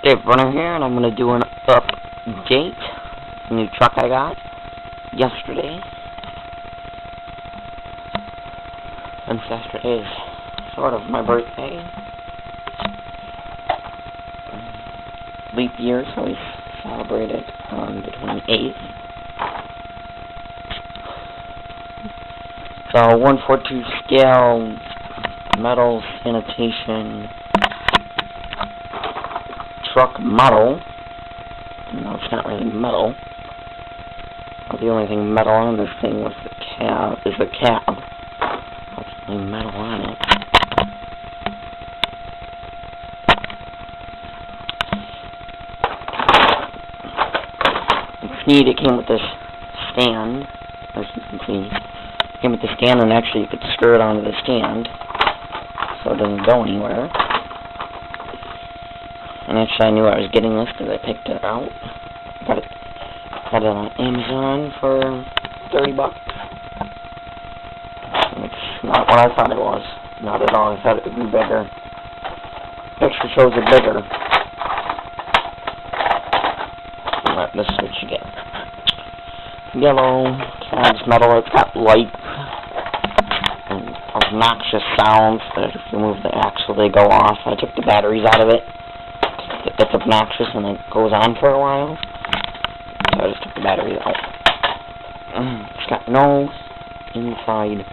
Dave Runner here, and I'm going to do an update. A new truck I got yesterday. Since yesterday is sort of my birthday. Leap year, so we celebrated on the 28th. So 1/42 scale metal sanitation truck model. No, it's not really metal. The only thing metal on this thing was the cab. Is the cab. That's the only metal on it. It's neat. It came with this stand, as you can see. It came with the stand, and actually you could screw it onto the stand, so it doesn't go anywhere. And actually I knew I was getting this because I picked it out. Got it on Amazon for $30. And it's not what I thought it was. Not at all. I thought it would be bigger. Picture shows it bigger. Alright, this is what you get. Yellow, cab's metal, it's got light and obnoxious sounds that if you move the axle they go off. I took the batteries out of it. It's obnoxious and it goes on for a while. So I just took the batteries out. It's got no inside.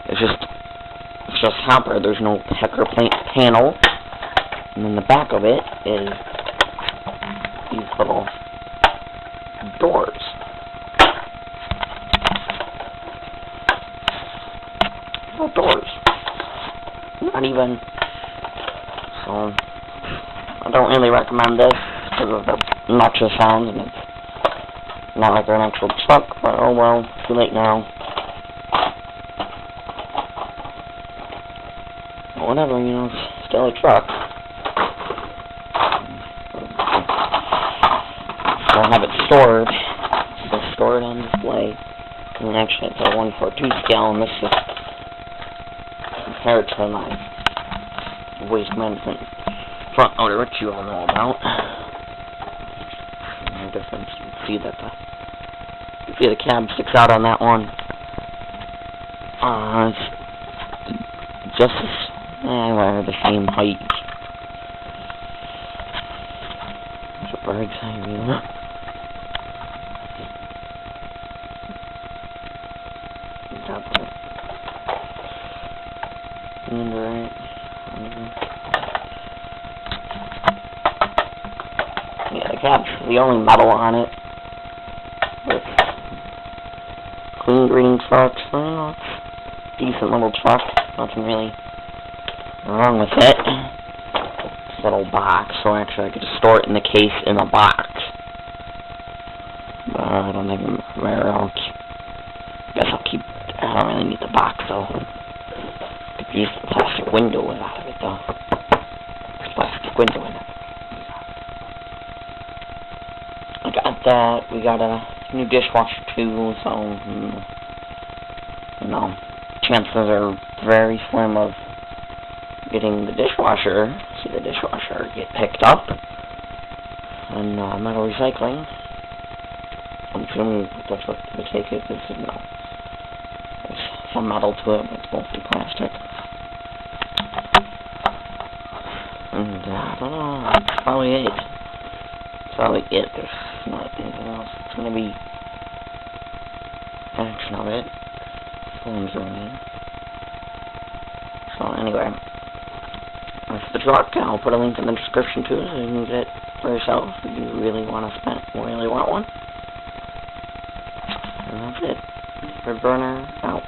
It's just copper. There's no pecker plate panel. And then the back of it is these little doors. Little doors. Not even. So I don't really recommend this because of the obnoxious sounds, and it's not like an actual truck, but oh well, too late now. But whatever, you know, it's still a truck. So I'll have it stored. So stored on display. And actually it's a 1/42 scale, and this is compared to my waste management front loader, which you all know about. No difference. You can see that the cab sticks out on that one. It's just we're the same height. There's a bird's eye view. Top of it. And right. Yeah, the cab's the only metal on it. With clean green trucks. Well, it's a decent little truck. Nothing really wrong with it. It's a little box, so actually I could just store it in the case in a box. But I don't think I don't really need the box though. Could use the plastic window out of it though. There's a plastic window in it. I got that. We got a new dishwasher too, so you know, chances are very slim of getting the dishwasher get picked up and metal recycling. I'm assuming that's what the take is. There's some metal to it, but it's mostly plastic. And I don't know, that's probably it. There's not anything else. It's gonna be action of it. Phones ringing. So anyway, that's the truck. I'll put a link in the description to it so you can get it for yourself if you really want one. And that's it. Dave Runner out.